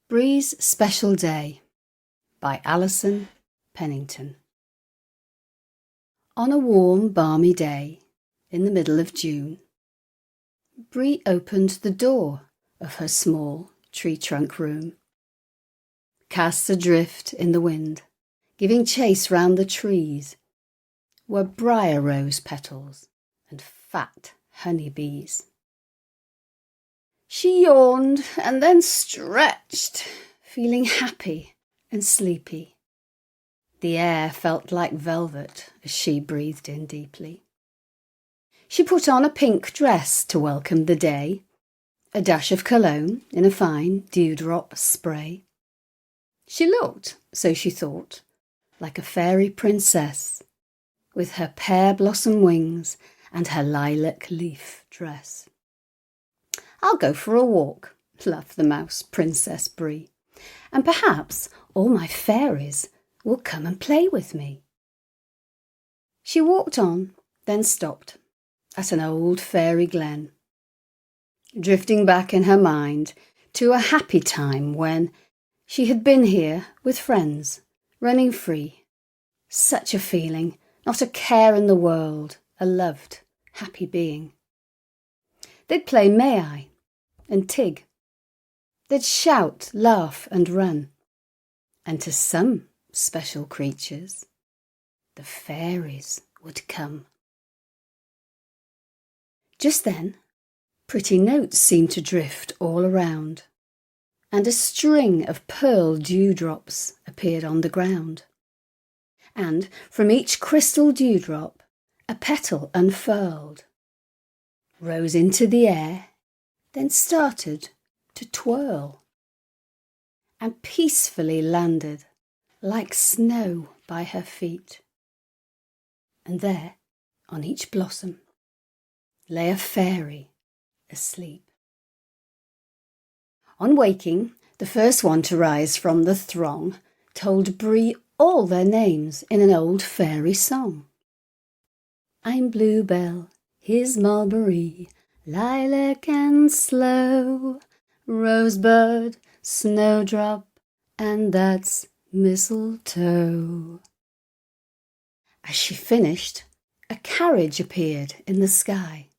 Brie's Special Day by Alison Pennington. On a warm, balmy day in the middle of June, Brie opened the door of her small tree-trunk room, cast adrift in the wind, giving chase round the trees, were briar rose petals and fat honey bees. She yawned and then stretched, feeling happy and sleepy. The air felt like velvet as she breathed in deeply. She put on a pink dress to welcome the day, a dash of cologne in a fine dewdrop spray. She looked, so she thought, like a fairy princess, with her pear blossom wings and her lilac leaf dress. "I'll go for a walk," laughed the mouse Princess Brie, "and perhaps all my fairies will come and play with me." She walked on, then stopped at an old fairy glen, drifting back in her mind to a happy time when she had been here with friends, running free. Such a feeling, not a care in the world, a loved, happy being. They'd play May I and Tig. They'd shout, laugh and run. And to some special creatures, the fairies would come. Just then, pretty notes seemed to drift all around, and a string of pearl dewdrops appeared on the ground. And from each crystal dewdrop, a petal unfurled, rose into the air, then started to twirl, and peacefully landed like snow by her feet. And there, on each blossom, lay a fairy asleep. On waking, the first one to rise from the throng told Brie all their names in an old fairy song. "I'm Bluebell, here's Mulberry, lilac and sloe, rosebud, snowdrop, and that's mistletoe." As she finished, a carriage appeared in the sky.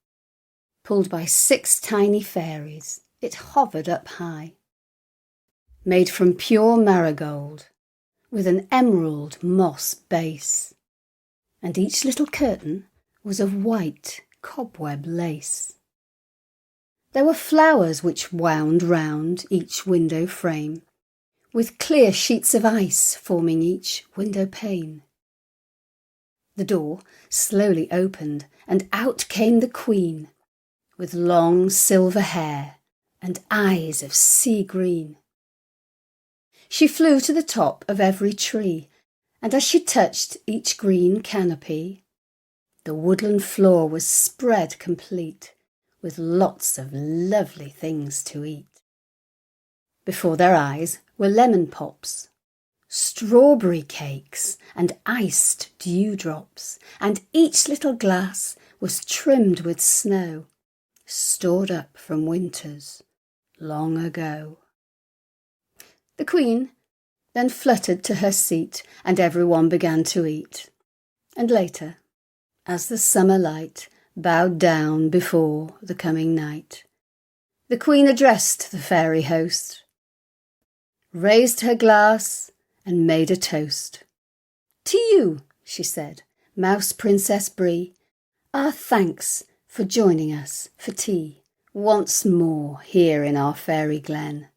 Pulled by 6 tiny fairies, it hovered up high. Made from pure marigold, with an emerald moss base, and each little curtain was of white cobweb lace. There were flowers which wound round each window frame, with clear sheets of ice forming each window pane. The door slowly opened, and out came the Queen, with long silver hair and eyes of sea green. She flew to the top of every tree, and as she touched each green canopy, the woodland floor was spread complete, with lots of lovely things to eat. Before their eyes were lemon pops, strawberry cakes and iced dewdrops, and each little glass was trimmed with snow, stored up from winters long ago. The Queen then fluttered to her seat, and everyone began to eat. And later, as the summer light bowed down before the coming night, the Queen addressed the fairy host, raised her glass and made a toast. "To you," she said, "Mouse Princess Brie, our thanks for joining us for tea once more here in our fairy glen.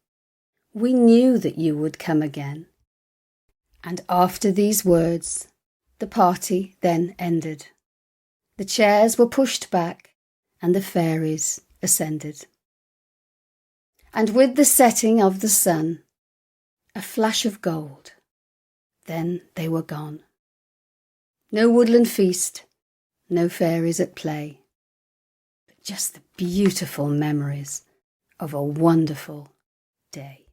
We knew that you would come again." And after these words, the party then ended. The chairs were pushed back, and the fairies ascended. And with the setting of the sun, a flash of gold, then they were gone. No woodland feast, no fairies at play, but just the beautiful memories of a wonderful day.